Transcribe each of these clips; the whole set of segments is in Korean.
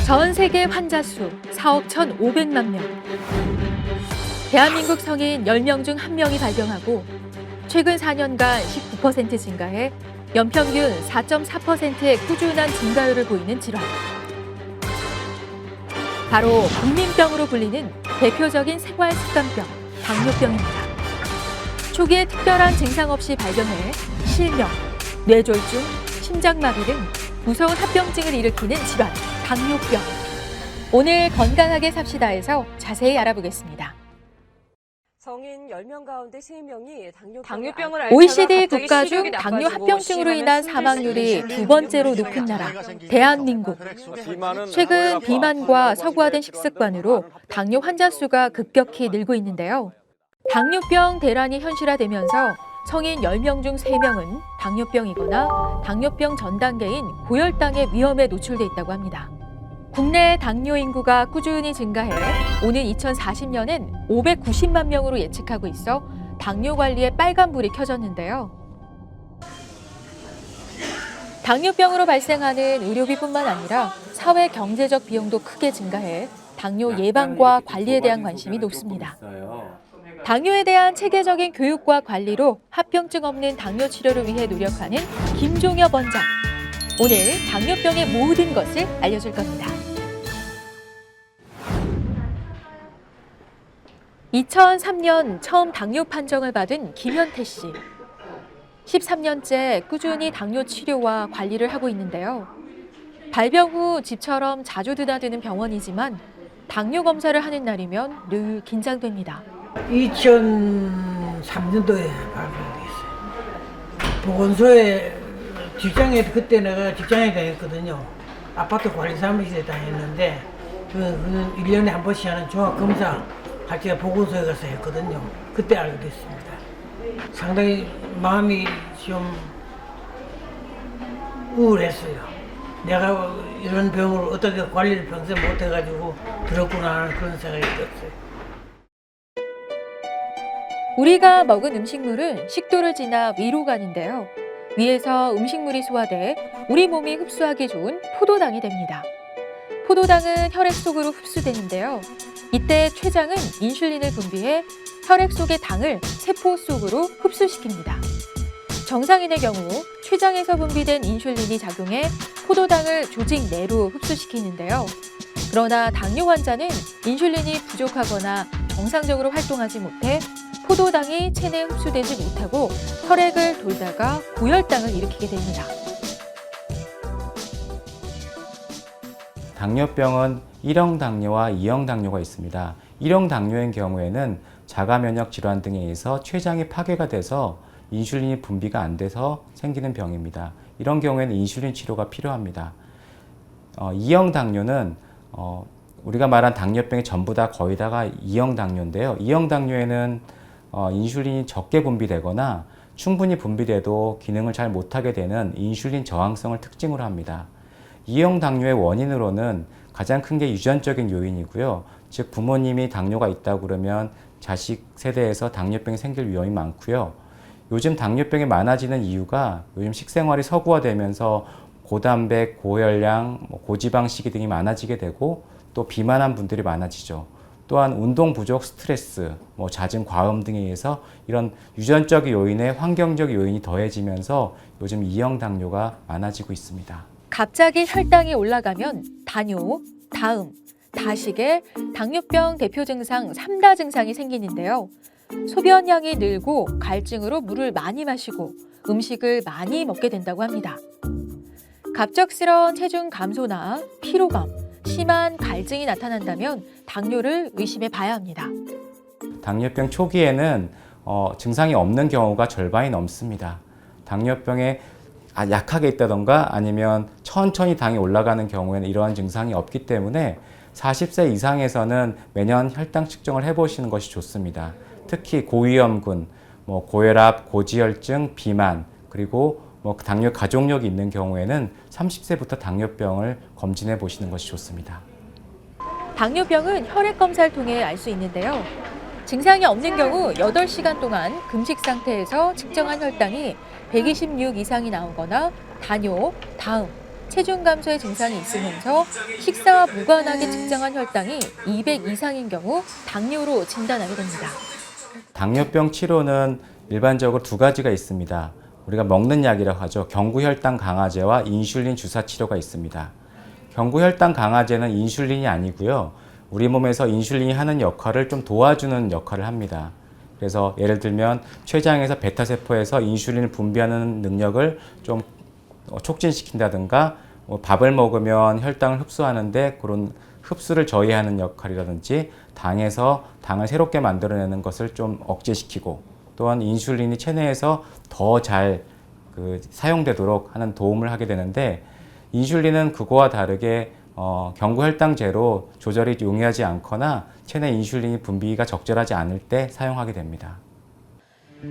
전 세계 환자 수 4억 1,500만 명. 대한민국 성인 10명 중 1명이 발병하고 최근 4년간 19% 증가해 연평균 4.4%의 꾸준한 증가율을 보이는 질환. 바로 국민병으로 불리는 대표적인 생활습관병, 당뇨병입니다. 초기에 특별한 증상 없이 발견해 실명, 뇌졸중, 심장마비 등 무서운 합병증을 일으키는 질환, 당뇨병. 오늘 건강하게 삽시다에서 자세히 알아보겠습니다. 성인 10명 가운데 3명이 당뇨병을 앓다가 OECD 갑자기 국가 중 시력이 당뇨 나빠지고 합병증으로 인한 사망률이 두 번째로 높은 나라, 대한민국. 최근 비만과 서구화된 식습관으로 당뇨 환자 수가 급격히 늘고 있는데요. 당뇨병 대란이 현실화되면서 성인 10명 중 3명은 당뇨병이거나 당뇨병 전 단계인 고혈당의 위험에 노출돼 있다고 합니다. 국내 당뇨 인구가 꾸준히 증가해 오는 2040년엔 590만 명으로 예측하고 있어 당뇨 관리에 빨간불이 켜졌는데요. 당뇨병으로 발생하는 의료비뿐만 아니라 사회 경제적 비용도 크게 증가해 당뇨 예방과 관리에 대한 관심이 높습니다. 당뇨에 대한 체계적인 교육과 관리로 합병증 없는 당뇨 치료를 위해 노력하는 김종엽 원장. 오늘 당뇨병의 모든 것을 알려줄 겁니다. 2003년 처음 당뇨 판정을 받은 김현태 씨. 13년째 꾸준히 당뇨 치료와 관리를 하고 있는데요. 발병 후 집처럼 자주 드나드는 병원이지만 당뇨 검사를 하는 날이면 늘 긴장됩니다. 2003년도에 발병됐어요. 보건소에 그때 내가 직장에 다녔거든요. 아파트 관리 사무실에 다녔는데 그는 1년에 한 번씩 하는 종합검사 할 때가 보건소에 가서 했거든요. 그때 알게 됐습니다. 상당히 마음이 좀 우울했어요. 내가 이런 병을 어떻게 관리를 평생 못해가지고 들었구나 하는 그런 생각이 들었어요. 우리가 먹은 음식물은 식도를 지나 위로 가는데요. 위에서 음식물이 소화돼 우리 몸이 흡수하기 좋은 포도당이 됩니다. 포도당은 혈액 속으로 흡수되는데요. 이때 췌장은 인슐린을 분비해 혈액 속의 당을 세포 속으로 흡수시킵니다. 정상인의 경우 췌장에서 분비된 인슐린이 작용해 포도당을 조직 내로 흡수시키는데요. 그러나 당뇨 환자는 인슐린이 부족하거나 정상적으로 활동하지 못해 포도당이 체내에 흡수되지 못하고 혈액을 돌다가 고혈당을 일으키게 됩니다. 당뇨병은 1형 당뇨와 2형 당뇨가 있습니다. 1형 당뇨인 경우에는 자가면역 질환 등에 의해서 췌장이 파괴가 돼서 인슐린이 분비가 안 돼서 생기는 병입니다. 이런 경우에는 인슐린 치료가 필요합니다. 2형 당뇨는 우리가 말한 당뇨병이 전부 다 거의 다가 2형 당뇨인데요. 2형 당뇨에는 인슐린이 적게 분비되거나 충분히 분비돼도 기능을 잘 못하게 되는 인슐린 저항성을 특징으로 합니다. 2형 당뇨의 원인으로는 가장 큰 게 유전적인 요인이고요. 즉 부모님이 당뇨가 있다고 그러면 자식 세대에서 당뇨병이 생길 위험이 많고요. 요즘 당뇨병이 많아지는 이유가 요즘 식생활이 서구화되면서 고단백, 고열량, 고지방식이 등이 많아지게 되고 또 비만한 분들이 많아지죠. 또한 운동 부족, 스트레스, 잦은 과음 등에 의해서 이런 유전적 요인에 환경적 요인이 더해지면서 요즘 2형 당뇨가 많아지고 있습니다. 갑자기 혈당이 올라가면 다뇨, 다음, 다식의 당뇨병 대표 증상 3다 증상이 생기는데요. 소변량이 늘고 갈증으로 물을 많이 마시고 음식을 많이 먹게 된다고 합니다. 갑작스러운 체중 감소나 피로감, 심한 갈증이 나타난다면 당뇨를 의심해 봐야 합니다. 당뇨병 초기에는 증상이 없는 경우가 절반이 넘습니다. 당뇨병에 약하게 있다던가 아니면 천천히 당이 올라가는 경우에는 이러한 증상이 없기 때문에 40세 이상에서는 매년 혈당 측정을 해보시는 것이 좋습니다. 특히 고위험군, 고혈압, 고지혈증, 비만, 그리고 당뇨 가족력이 있는 경우에는 30세부터 당뇨병을 검진해 보시는 것이 좋습니다. 당뇨병은 혈액 검사를 통해 알 수 있는데요. 증상이 없는 경우 8시간 동안 금식 상태에서 측정한 혈당이 126 이상이 나오거나 다뇨, 다음, 체중 감소의 증상이 있으면서 식사와 무관하게 측정한 혈당이 200 이상인 경우 당뇨로 진단하게 됩니다. 당뇨병 치료는 일반적으로 두 가지가 있습니다. 우리가 먹는 약이라고 하죠. 경구혈당 강화제와 인슐린 주사 치료가 있습니다. 경구혈당 강화제는 인슐린이 아니고요. 우리 몸에서 인슐린이 하는 역할을 좀 도와주는 역할을 합니다. 그래서 예를 들면 췌장에서 베타세포에서 인슐린을 분비하는 능력을 좀 촉진시킨다든가 밥을 먹으면 혈당을 흡수하는데 그런 흡수를 저해하는 역할이라든지 당에서 당을 새롭게 만들어내는 것을 좀 억제시키고 또한 인슐린이 체내에서 더 잘 사용되도록 하는 도움을 하게 되는데 인슐린은 그거와 다르게 경구혈당제로 조절이 용이하지 않거나 체내 인슐린이 분비가 적절하지 않을 때 사용하게 됩니다.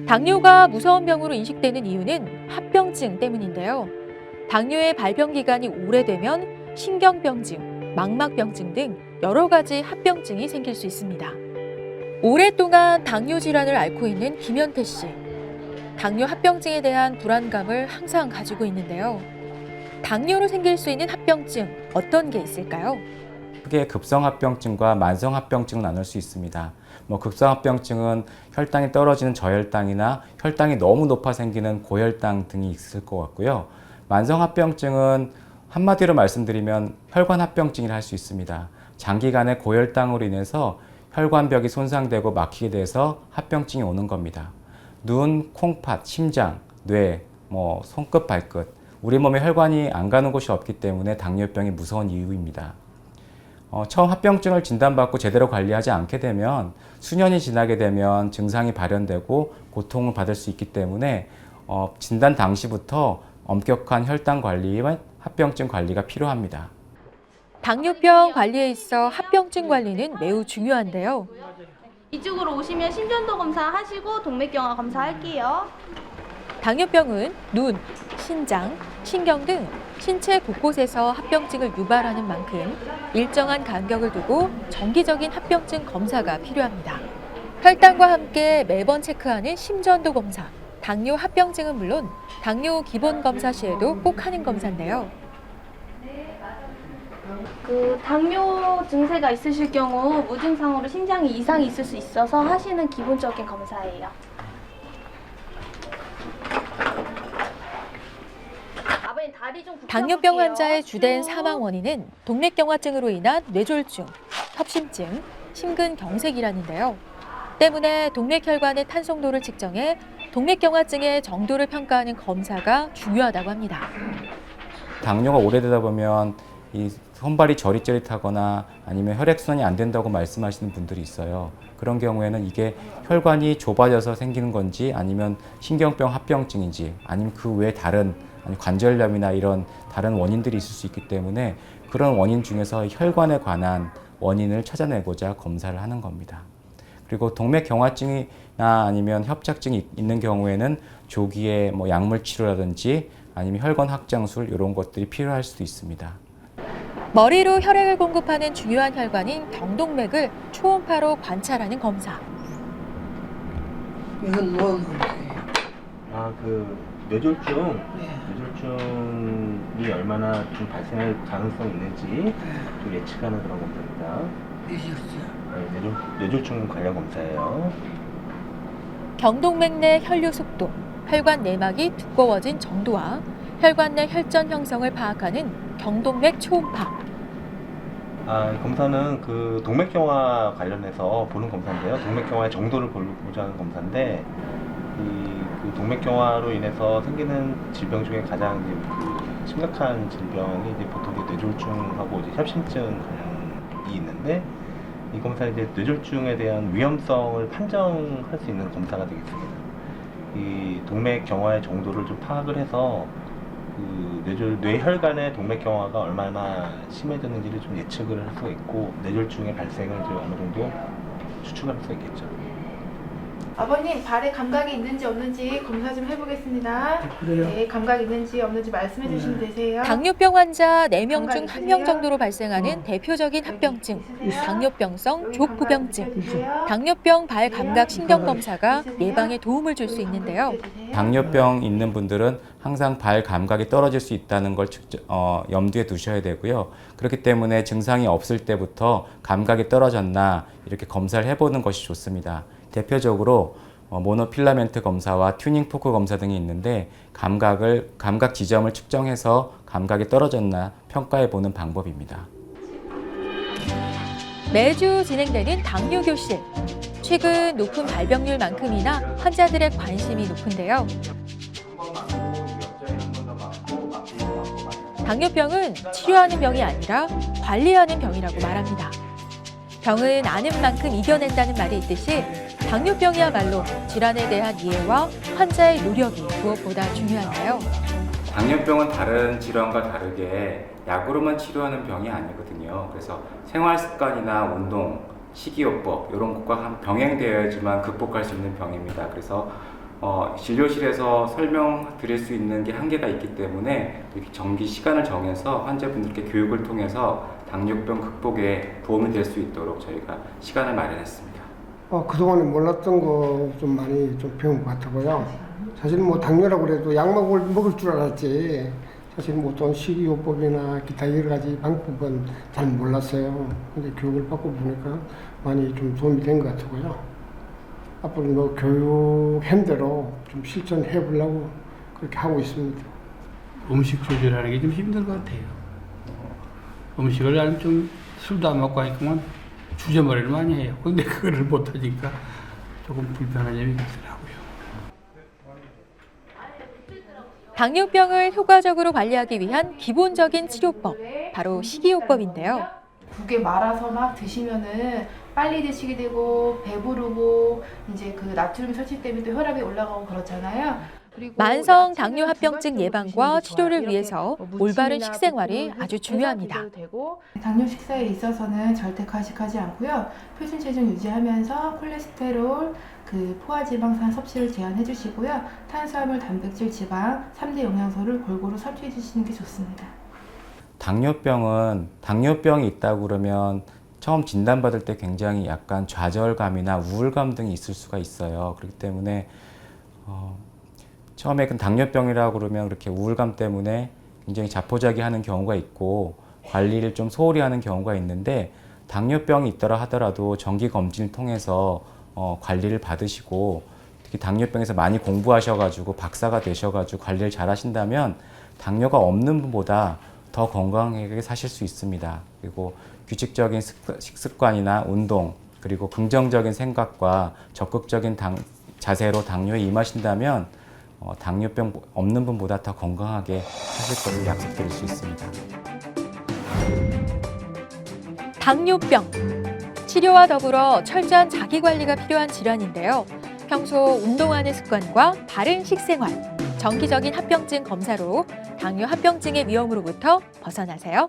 당뇨가 무서운 병으로 인식되는 이유는 합병증 때문인데요. 당뇨의 발병 기간이 오래되면 신경병증, 망막병증 등 여러 가지 합병증이 생길 수 있습니다. 오랫동안 당뇨 질환을 앓고 있는 김현태 씨. 당뇨 합병증에 대한 불안감을 항상 가지고 있는데요. 당뇨로 생길 수 있는 합병증 어떤 게 있을까요? 크게 급성합병증과 만성합병증을 나눌 수 있습니다. 급성합병증은 혈당이 떨어지는 저혈당이나 혈당이 너무 높아 생기는 고혈당 등이 있을 것 같고요. 만성합병증은 한마디로 말씀드리면 혈관합병증이라 할 수 있습니다. 장기간의 고혈당으로 인해서 혈관벽이 손상되고 막히게 돼서 합병증이 오는 겁니다. 눈, 콩팥, 심장, 뇌, 손끝, 발끝 우리 몸에 혈관이 안 가는 곳이 없기 때문에 당뇨병이 무서운 이유입니다. 처음 합병증을 진단받고 제대로 관리하지 않게 되면 수년이 지나게 되면 증상이 발현되고 고통을 받을 수 있기 때문에 진단 당시부터 엄격한 혈당 관리와 합병증 관리가 필요합니다. 당뇨병 관리에 있어 합병증 관리는 매우 중요한데요. 이쪽으로 오시면 심전도 검사하시고 동맥경화 검사할게요. 당뇨병은 눈, 신장, 신경 등 신체 곳곳에서 합병증을 유발하는 만큼 일정한 간격을 두고 정기적인 합병증 검사가 필요합니다. 혈당과 함께 매번 체크하는 심전도 검사, 당뇨 합병증은 물론 당뇨 기본 검사 시에도 꼭 하는 검사인데요. 당뇨 증세가 있으실 경우 무증상으로 심장에 이상이 있을 수 있어서 하시는 기본적인 검사예요. 당뇨병 환자의 주된 사망 원인은 동맥경화증으로 인한 뇌졸중, 협심증, 심근경색이라는데요. 때문에 동맥혈관의 탄성도를 측정해 동맥경화증의 정도를 평가하는 검사가 중요하다고 합니다. 당뇨가 오래되다 보면 이 손발이 저릿저릿하거나 아니면 혈액순환이 안 된다고 말씀하시는 분들이 있어요. 그런 경우에는 이게 혈관이 좁아져서 생기는 건지 아니면 신경병 합병증인지 아니면 그 외에 다른 관절염이나 이런 다른 원인들이 있을 수 있기 때문에 그런 원인 중에서 혈관에 관한 원인을 찾아내고자 검사를 하는 겁니다. 그리고 동맥경화증이나 아니면 협착증이 있는 경우에는 조기에 약물 치료라든지 아니면 혈관 확장술 이런 것들이 필요할 수도 있습니다. 머리로 혈액을 공급하는 중요한 혈관인 경동맥을 초음파로 관찰하는 검사. 이건 뭐 뇌졸중, 네. 뇌졸중이 얼마나 좀 발생할 가능성이 있는지 좀 예측하는 그런 검사입니다. 뇌졸중 관련 검사예요. 경동맥 내 혈류 속도, 혈관 내막이 두꺼워진 정도와 혈관 내 혈전 형성을 파악하는 경동맥 초음파. 이 검사는 동맥경화 관련해서 보는 검사인데요. 동맥경화의 정도를 보고자 하는 검사인데 그 동맥경화로 인해서 생기는 질병 중에 가장 심각한 질병이 보통 뇌졸중하고 협심증이 있는데 이 검사는 뇌졸중에 대한 위험성을 판정할 수 있는 검사가 되겠습니다. 이 동맥경화의 정도를 좀 파악을 해서 뇌혈관의 동맥경화가 얼마나 심해졌는지를 좀 예측을 할 수가 있고 뇌졸중의 발생을 어느 정도 추측할 수 있겠죠. 아버님 발에 감각이 있는지 없는지 검사 좀 해보겠습니다. 그래요? 네, 감각 있는지 없는지 말씀해 주시면 되세요. 당뇨병 환자 4명 중 감각 1명 있으세요? 정도로 발생하는 대표적인 합병증, 있으세요? 당뇨병성 여기 족부병증. 감각 있으세요? 당뇨병 발 감각 신경 검사가 예방에 도움을 줄 수 있는데요. 당뇨병 있는 분들은 항상 발 감각이 떨어질 수 있다는 걸 염두에 두셔야 되고요. 그렇기 때문에 증상이 없을 때부터 감각이 떨어졌나 이렇게 검사를 해보는 것이 좋습니다. 대표적으로 모노필라멘트 검사와 튜닝 포크 검사 등이 있는데 감각 지점을 측정해서 감각이 떨어졌나 평가해 보는 방법입니다. 매주 진행되는 당뇨 교실. 최근 높은 발병률만큼이나 환자들의 관심이 높은데요. 당뇨병은 치료하는 병이 아니라 관리하는 병이라고 말합니다. 병은 아는 만큼 이겨낸다는 말이 있듯이 당뇨병이야말로 질환에 대한 이해와 환자의 노력이 무엇보다 중요한데요. 당뇨병은 다른 질환과 다르게 약으로만 치료하는 병이 아니거든요. 그래서 생활 습관이나 운동, 식이요법 이런 것과 병행되어야지만 극복할 수 있는 병입니다. 그래서 진료실에서 설명드릴 수 있는 게 한계가 있기 때문에 이렇게 정기 시간을 정해서 환자분들께 교육을 통해서 당뇨병 극복에 도움이 될 수 있도록 저희가 시간을 마련했습니다. 그동안에 몰랐던 거 좀 많이 좀 배운 것 같고요. 사실 뭐 당뇨라고 그래도 약만 먹을 줄 알았지 사실 뭐 어떤 식이요법이나 기타 여러 가지 방법은 잘 몰랐어요. 근데 교육을 받고 보니까 많이 좀 도움이 된 것 같고요. 앞으로 뭐 교육한 대로 좀 실천해 보려고 그렇게 하고 있습니다. 음식 조절하는 게 좀 힘든 것 같아요. 음식을 좀 술도 안 먹고 하니까 주저머리를 많이 해요. 근데 그거를 못하니까 조금 불편한 점이 있더라고요. 당뇨병을 효과적으로 관리하기 위한 기본적인 치료법, 바로 식이요법인데요. 국에 말아서 막 드시면은 빨리 드시게 되고 배부르고 이제 그 나트륨 설치 때문에 또 혈압이 올라가고 그렇잖아요. 그리고 만성 야채는 당뇨 합병증 부각적으로 예방과 드시는 게 치료를 좋아요. 위해서 이렇게 올바른 무침이나 식생활이 볶음을 아주 해서 중요합니다. 드셔도 되고, 당뇨 식사에 있어서는 절대 과식하지 않고요. 표준 체중 유지하면서 콜레스테롤, 포화지방산 섭취를 제한해 주시고요. 탄수화물, 단백질, 지방 3대 영양소를 골고루 섭취해 주시는 게 좋습니다. 당뇨병이 있다고 그러면 처음 진단받을 때 굉장히 약간 좌절감이나 우울감 등이 있을 수가 있어요. 그렇기 때문에 처음에 그 당뇨병이라고 그러면 그렇게 우울감 때문에 굉장히 자포자기하는 경우가 있고 관리를 좀 소홀히 하는 경우가 있는데, 당뇨병이 있더라 하더라도 정기 검진을 통해서 관리를 받으시고, 특히 당뇨병에서 많이 공부하셔가지고 박사가 되셔가지고 관리를 잘 하신다면 당뇨가 없는 분보다 더 건강하게 사실 수 있습니다. 그리고 규칙적인 식습관이나 운동, 그리고 긍정적인 생각과 적극적인 자세로 당뇨에 임하신다면 당뇨병 없는 분보다 더 건강하게 사실 것을 약속드릴 수 있습니다. 당뇨병. 치료와 더불어 철저한 자기관리가 필요한 질환인데요. 평소 운동하는 습관과 바른 식생활, 정기적인 합병증 검사로 당뇨 합병증의 위험으로부터 벗어나세요.